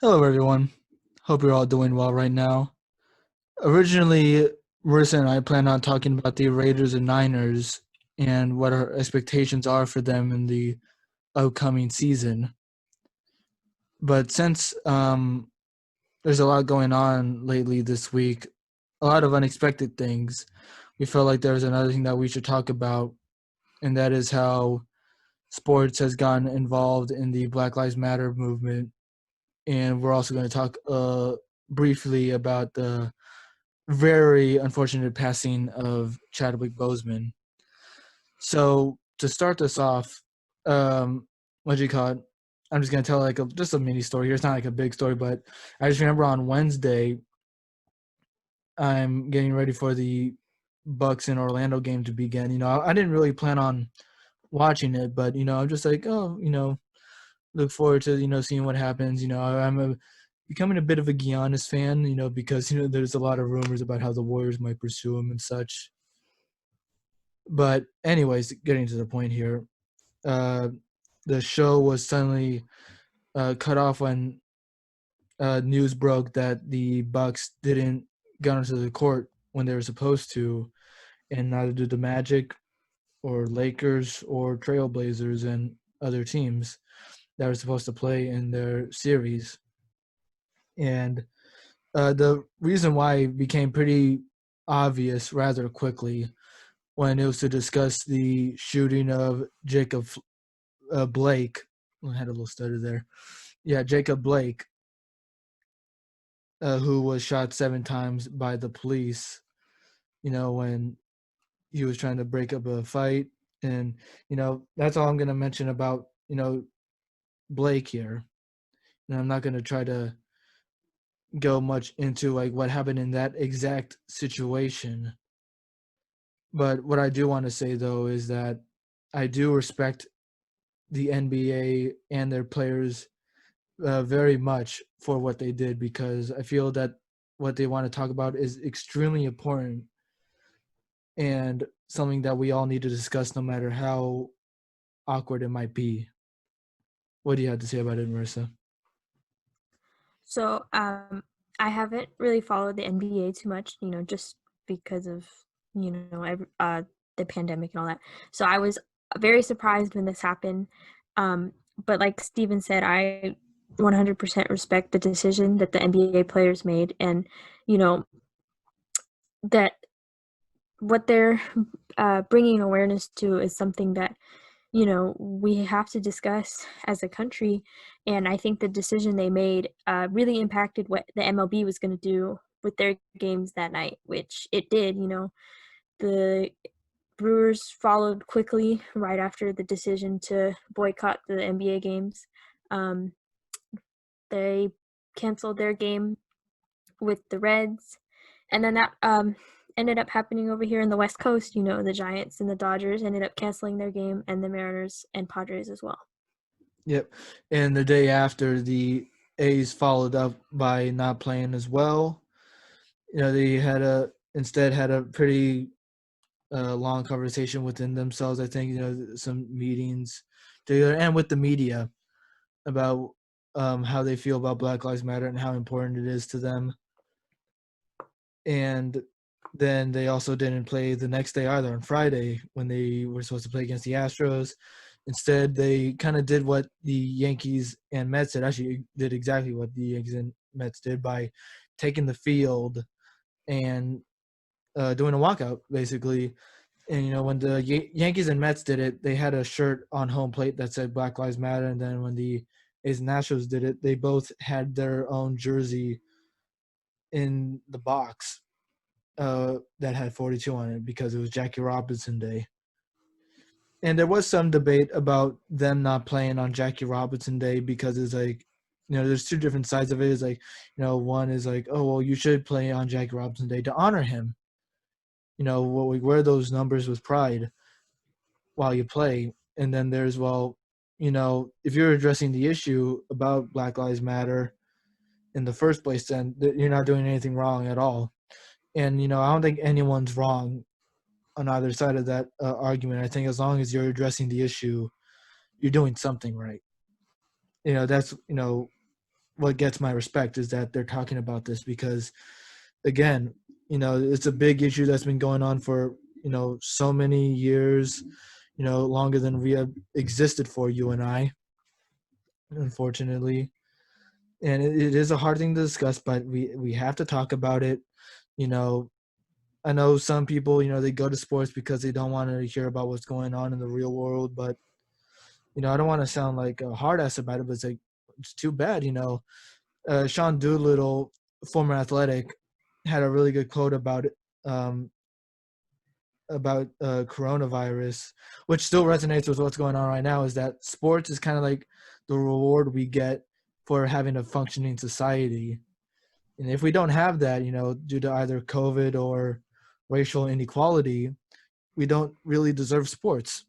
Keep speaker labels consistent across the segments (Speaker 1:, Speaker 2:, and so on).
Speaker 1: Hello, everyone. Hope you're all doing well right now. Originally, Marissa and I planned on talking about the Raiders and Niners and what our expectations are for them in the upcoming season. But since there's a lot going on lately this week, a lot of unexpected things, we felt like there was another thing that we should talk about, and that is how sports has gotten involved in the Black Lives Matter movement. And we're also going to talk briefly about the very unfortunate passing of Chadwick Boseman. So to start this off, what do you call it? I'm just gonna tell just a mini story here. It's not like a big story, but I just remember on Wednesday, I'm getting ready for the Bucks and Orlando game to begin. I didn't really plan on watching it, but I'm just like, oh, look forward to seeing what happens. Becoming a bit of a Giannis fan, because there's a lot of rumors about how the Warriors might pursue him and such. But anyways, getting to the point here, uh, the show was suddenly cut off when news broke that the Bucks didn't get onto the court when they were supposed to, and neither did the Magic or Lakers or Trailblazers and other teams that were supposed to play in their series. And the reason why became pretty obvious rather quickly when it was to discuss the shooting of Jacob Blake. I had a little stutter there. Yeah, Jacob Blake, who was shot 7 times by the police, when he was trying to break up a fight. And, that's all I'm going to mention about, Blake here. And I'm not going to try to go much into like what happened in that exact situation. But what I do want to say, though, is that I do respect the NBA and their players very much for what they did, because I feel that what they want to talk about is extremely important and something that we all need to discuss no matter how awkward it might be. What do you have to say about it, Marissa?
Speaker 2: So, I haven't really followed the NBA too much, just because of, the pandemic and all that. So I was very surprised when this happened. But like Steven said, I 100% respect the decision that the NBA players made, and you know that what they're bringing awareness to is something that we have to discuss as a country. And I think the decision they made really impacted what the MLB was going to do with their games that night, which it did. The Brewers followed quickly right after the decision to boycott the NBA games. Um, they canceled their game with the Reds, and then that ended up happening over here in the West Coast. The Giants and the Dodgers ended up canceling their game, and the Mariners and Padres as well.
Speaker 1: Yep. And the day after, the A's followed up by not playing as well. They instead had a pretty long conversation within themselves. I think some meetings together and with the media about how they feel about Black Lives Matter and how important it is to them. And then they also didn't play the next day either, on Friday, when they were supposed to play against the Astros. Instead, they kind of did what the Yankees and Mets did. Actually, did exactly what the Yankees and Mets did by taking the field and doing a walkout, basically. And when the Yankees and Mets did it, they had a shirt on home plate that said Black Lives Matter. And then when the A's and Astros did it, they both had their own jersey in the box that had 42 on it, because it was Jackie Robinson Day. And there was some debate about them not playing on Jackie Robinson Day, because it's like, there's two different sides of it. It's like, one is like, oh, well, you should play on Jackie Robinson Day to honor him. We wear those numbers with pride while you play. And then there's, well, if you're addressing the issue about Black Lives Matter in the first place, then you're not doing anything wrong at all. And, I don't think anyone's wrong on either side of that argument. I think as long as you're addressing the issue, you're doing something right. That's, what gets my respect is that they're talking about this because, again, it's a big issue that's been going on for so many years, longer than we have existed for, you and I, unfortunately. And it is a hard thing to discuss, but we have to talk about it. you know I know some people, they go to sports because they don't want to hear about what's going on in the real world, but I don't want to sound like a hard ass about it, but it's like, it's too bad. Sean Doolittle, former athletic, had a really good quote about it, about coronavirus, which still resonates with what's going on right now, is that sports is kind of like the reward we get for having a functioning society. And if we don't have that, due to either COVID or racial inequality, we don't really deserve sports.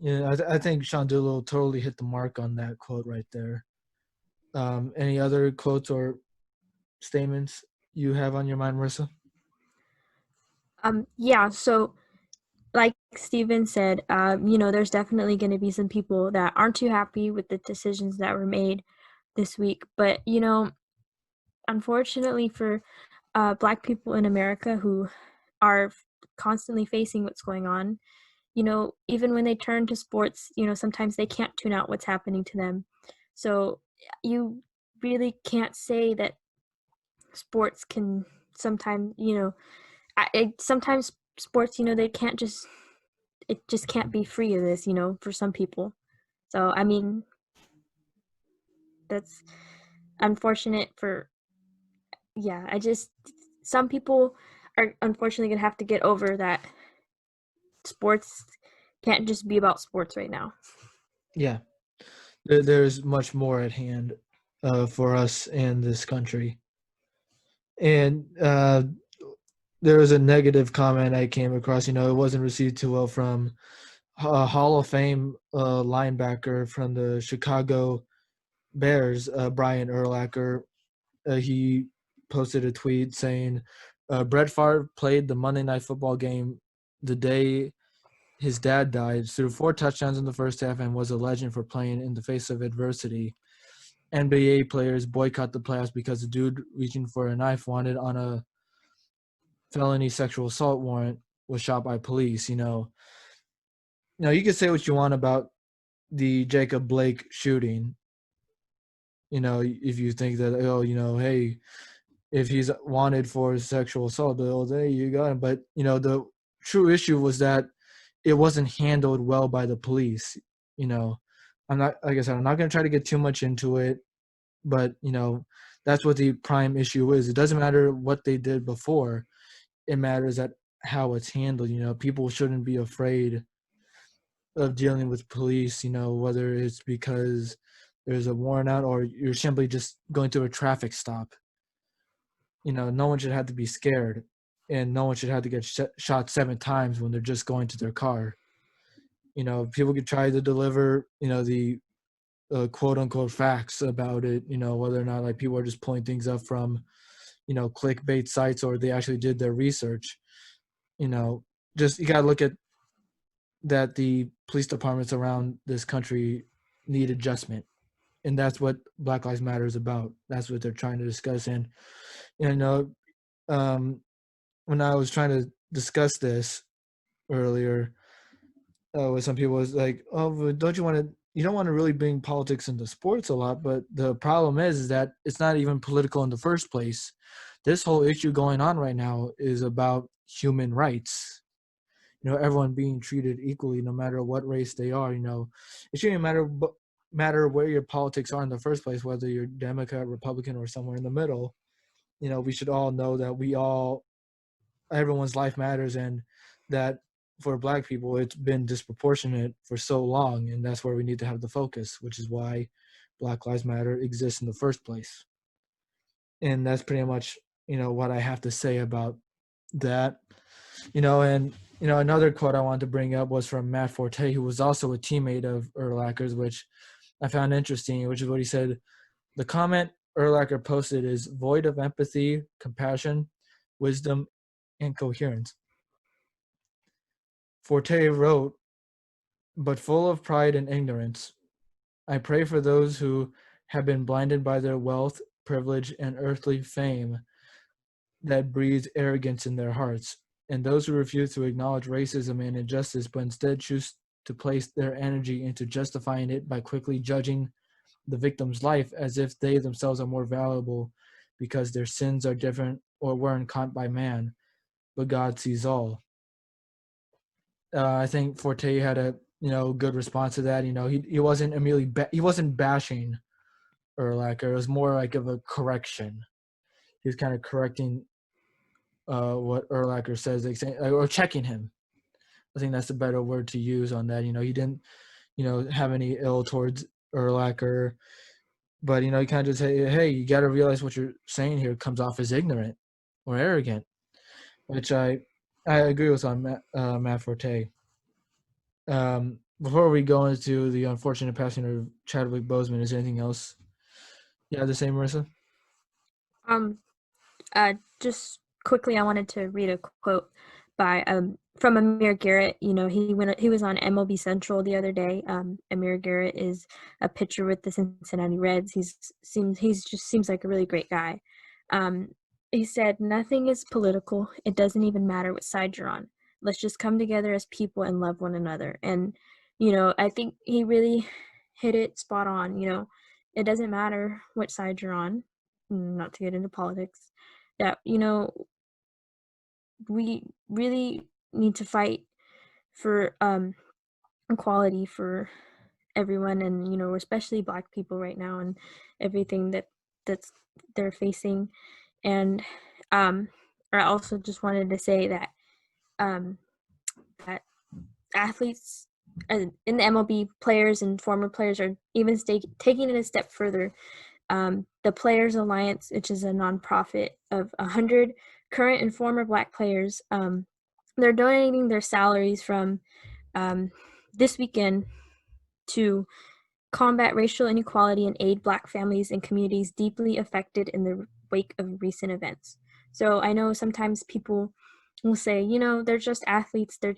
Speaker 1: I think Sean Doolittle totally hit the mark on that quote right there. Any other quotes or statements you have on your mind, Marissa?
Speaker 2: Yeah, so like Steven said, there's definitely going to be some people that aren't too happy with the decisions that were made this week. But, unfortunately for Black people in America who are constantly facing what's going on, even when they turn to sports, sometimes they can't tune out what's happening to them. So you really can't say that sports can sometimes, sometimes sports, they can't just, it just can't be free of this, for some people. So, I mean, that's unfortunate for, yeah, some people are unfortunately going to have to get over that sports can't just be about sports right now.
Speaker 1: Yeah, there's much more at hand for us in this country. And there was a negative comment I came across. It wasn't received too well from a Hall of Fame linebacker from the Chicago Bears, Brian Urlacher. He posted a tweet saying, Brett Favre played the Monday Night Football game the day his dad died, threw 4 touchdowns in the first half, and was a legend for playing in the face of adversity. NBA players boycott the playoffs because the dude reaching for a knife wanted on a felony sexual assault warrant was shot by police. You can say what you want about the Jacob Blake shooting. If you think that, hey, if he's wanted for sexual assault, there you go. But the true issue was that it wasn't handled well by the police. I'm not, like I said, I'm not going to try to get too much into it, but that's what the prime issue is. It doesn't matter what they did before; it matters at how it's handled. People shouldn't be afraid of dealing with police. Whether it's because there's a warrant out or you're simply just going through a traffic stop. No one should have to be scared, and no one should have to get shot 7 times when they're just going to their car. People could try to deliver, the quote unquote facts about it, whether or not like people are just pulling things up from, clickbait sites or they actually did their research. Just you got to look at that the police departments around this country need adjustment. And that's what Black Lives Matter is about. That's what they're trying to discuss. And, you know, um, when I was trying to discuss this earlier, with some people, was like, oh, but you don't want to really bring politics into sports a lot. But the problem is that it's not even political in the first place. This whole issue going on right now is about human rights. Everyone being treated equally, no matter what race they are. It shouldn't matter where your politics are in the first place, whether you're Democrat, Republican, or somewhere in the middle. We should all know that everyone's life matters, and that for Black people it's been disproportionate for so long, and that's where we need to have the focus, which is why Black Lives Matter exists in the first place. And that's pretty much what I have to say about that. And another quote I wanted to bring up was from Matt Forte, who was also a teammate of Urlacher's, which I found interesting, which is what he said: the comment Urlacher posted is void of empathy, compassion, wisdom, and coherence. Forte wrote, but full of pride and ignorance. I pray for those who have been blinded by their wealth, privilege, and earthly fame that breeds arrogance in their hearts. And those who refuse to acknowledge racism and injustice, but instead choose to place their energy into justifying it by quickly judging the victim's life as if they themselves are more valuable because their sins are different or weren't caught by man, but God sees all. I think Forte had a good response to that. He wasn't immediately he wasn't bashing Urlacher. It was more like of a correction. He was kind of correcting what Urlacher says, or checking him. I think that's a better word to use on that. He didn't have any ill towards Urlacher, but he kind of just say, hey, you got to realize what you're saying here comes off as ignorant or arrogant, which I agree with on Matt Forte. Before we go into the unfortunate passing of Chadwick Boseman, is there anything else you have to say, Marissa?
Speaker 2: Um, just quickly, I wanted to read a quote by from Amir Garrett. He was on MLB Central the other day. Amir Garrett is a pitcher with the Cincinnati Reds. He just seems like a really great guy. He said, "Nothing is political. It doesn't even matter what side you're on. Let's just come together as people and love one another." And I think he really hit it spot on. It doesn't matter what side you're on. Not to get into politics, that we really need to fight for equality for everyone, and especially Black people right now, and everything that's they're facing. And I also just wanted to say that um that athletes in the MLB, players and former players, are even taking it a step further. The Players Alliance, which is a nonprofit of 100 current and former Black players, they're donating their salaries from this weekend to combat racial inequality and aid Black families and communities deeply affected in the wake of recent events. So I know sometimes people will say, they're just athletes, they're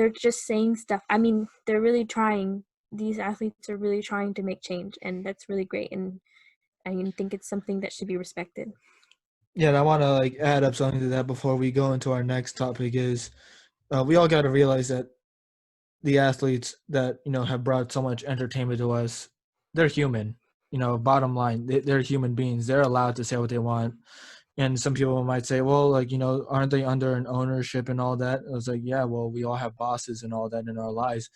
Speaker 2: just saying stuff. I mean, they're really trying. These athletes are really trying to make change, and that's really great. And I think it's something that should be respected.
Speaker 1: Yeah, and I want to add up something to that before we go into our next topic. Is we all got to realize that the athletes that have brought so much entertainment to us, they're human. Bottom line, they're human beings. They're allowed to say what they want. And some people might say, well, aren't they under an ownership and all that? I was like, yeah, well, we all have bosses and all that in our lives,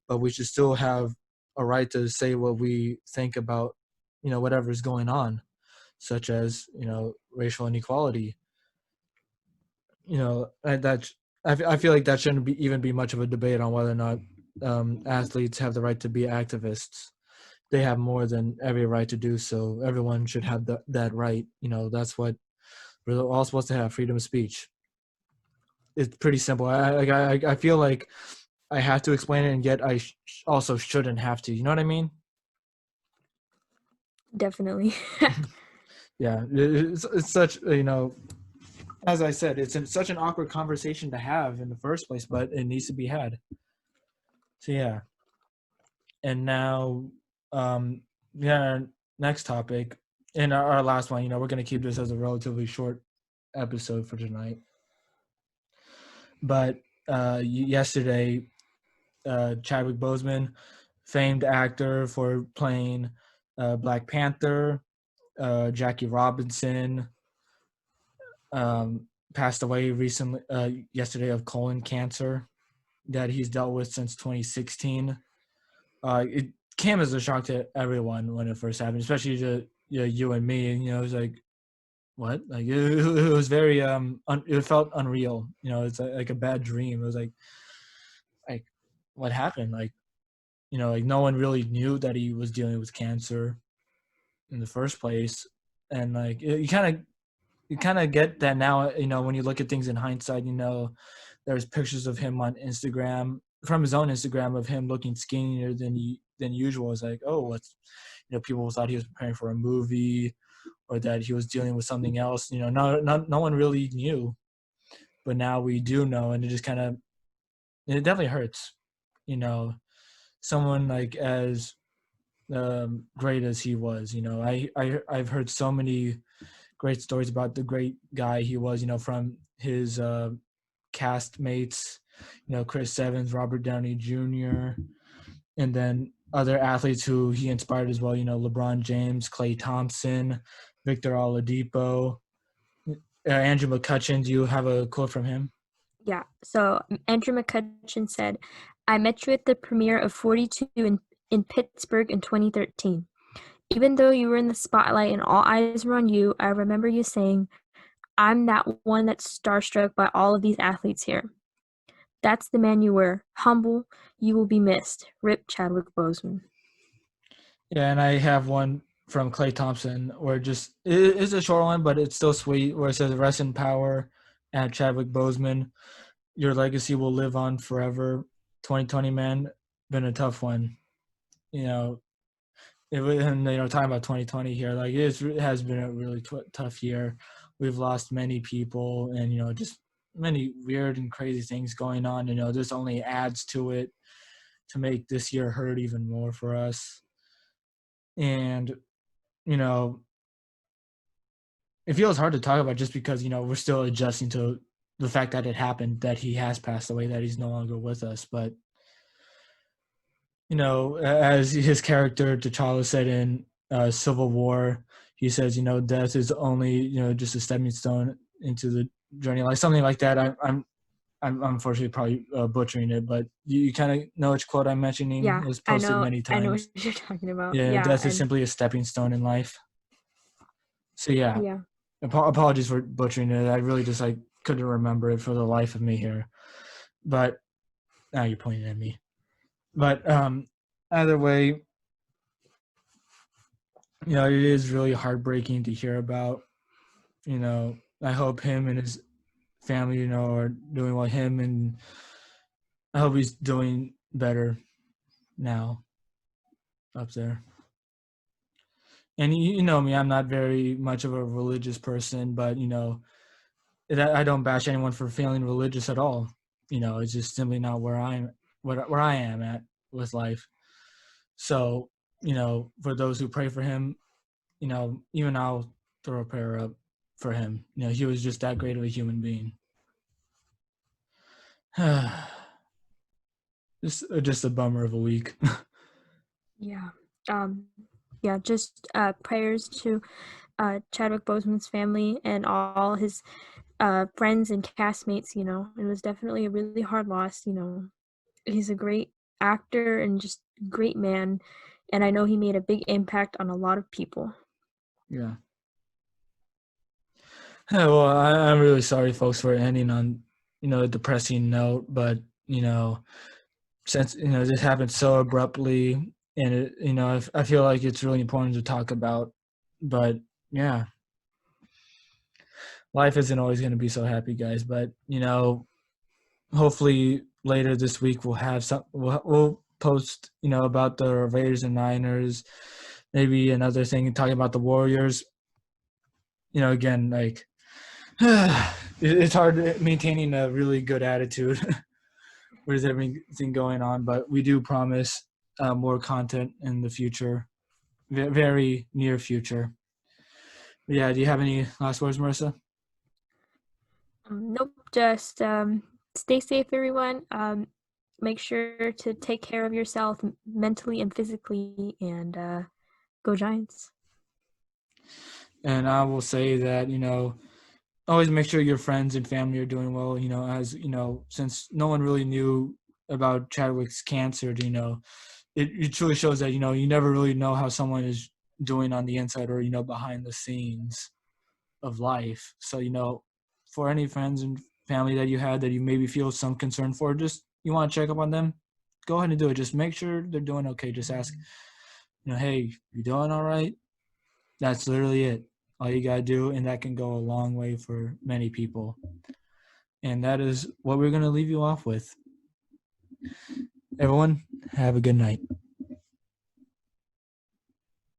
Speaker 1: but we should still have a right to say what we think about, whatever's going on, such as, racial inequality. I feel like that shouldn't even be much of a debate on whether or not athletes have the right to be activists. They have more than every right to do so. Everyone should have that right. That's what we're all supposed to have, freedom of speech. It's pretty simple. I feel like I have to explain it, and yet I also shouldn't have to. You know what I mean?
Speaker 2: Definitely.
Speaker 1: Yeah, it's such as I said, it's such an awkward conversation to have in the first place, but it needs to be had. So yeah, and now, yeah, next topic, and our last one. We're gonna keep this as a relatively short episode for tonight. But yesterday, Chadwick Boseman, famed actor for playing Black Panther, Jackie Robinson, passed away recently yesterday of colon cancer that he's dealt with since 2016. It came as a shock to everyone when it first happened, especially to you and me. And it was like, what? Like it was very it felt unreal. It's like a bad dream. It was like what happened? Like no one really knew that he was dealing with cancer in the first place, and like you kind of get that now. When you look at things in hindsight, there's pictures of him on Instagram, from his own Instagram, of him looking skinnier than usual. It's like, oh, what's people thought he was preparing for a movie, or that he was dealing with something else. No one really knew, but now we do know, and it just it definitely hurts. Someone like as great as he was. I've heard so many great stories about the great guy he was. From his cast mates, Chris Evans, Robert Downey Jr., and then other athletes who he inspired as well. LeBron James, Klay Thompson, Victor Oladipo, Andrew McCutcheon. Do you have a quote from him?
Speaker 2: Yeah. So Andrew McCutcheon said, I met you at the premiere of 42 in Pittsburgh in 2013. Even though you were in the spotlight and all eyes were on you, I remember you saying, I'm that one that's starstruck by all of these athletes here. That's the man you were. Humble, you will be missed. Rip Chadwick Boseman.
Speaker 1: Yeah, and I have one from Klay Thompson where it's a short one, but it's still sweet. Where it says, "Rest in power," at Chadwick Boseman. Your legacy will live on forever. 2020, man, been a tough one. You know, and talking about 2020 here, like it has been a really tough year. We've lost many people, and just many weird and crazy things going on. This only adds to it to make this year hurt even more for us. And you know, it feels hard to talk about just because we're still adjusting to the fact that it happened, that he has passed away, that he's no longer with us. But as his character T'Challa said in Civil War, he says, death is only just a stepping stone into the journey, like something like that. I'm unfortunately probably butchering it, but you kind of know which quote I'm mentioning.
Speaker 2: Yeah,
Speaker 1: It was
Speaker 2: I
Speaker 1: posted
Speaker 2: know.
Speaker 1: many
Speaker 2: I know what
Speaker 1: times.
Speaker 2: you're talking about.
Speaker 1: Yeah,
Speaker 2: Yeah,
Speaker 1: death is
Speaker 2: and
Speaker 1: simply a stepping stone in life. So yeah,
Speaker 2: yeah,
Speaker 1: apologies for butchering it. I really just couldn't remember it for the life of me here. But now you're pointing at me. But either way, it is really heartbreaking to hear about. I hope him and his family, are doing well. Him, and I hope he's doing better now up there. And you know me, I'm not very much of a religious person, but I don't bash anyone for feeling religious at all. It's just simply not where I am at with life. So, for those who pray for him, even I'll throw a prayer up for him. He was just that great of a human being. just a bummer of a week.
Speaker 2: yeah. Um, yeah, just prayers to Chadwick Boseman's family and all his friends and castmates. It was definitely a really hard loss. He's a great actor and just great man, and I know he made a big impact on a lot of people.
Speaker 1: Yeah. Well, I'm really sorry, folks, for ending on a depressing note, but since this happened so abruptly, and I feel like it's really important to talk about. But yeah, life isn't always going to be so happy, guys. But hopefully later this week we'll have some. We'll post about the Raiders and Niners, maybe another thing talking about the Warriors. Again, like it's hard maintaining a really good attitude with everything going on, but we do promise more content in the future, very near future. Yeah, do you have any last words, Marissa?
Speaker 2: Nope, just stay safe, everyone. Make sure to take care of yourself mentally and physically, and go Giants.
Speaker 1: And I will say that, always make sure your friends and family are doing well, as, since no one really knew about Chadwick's cancer, it truly shows that, you never really know how someone is doing on the inside or, behind the scenes of life. So, for any friends and family that you had that you maybe feel some concern for, just you want to check up on them, go ahead and do it. Just make sure they're doing okay. Just ask, hey, you doing all right? That's literally it. All you got to do, and that can go a long way for many people. And that is what we're going to leave you off with. Everyone, have a good night.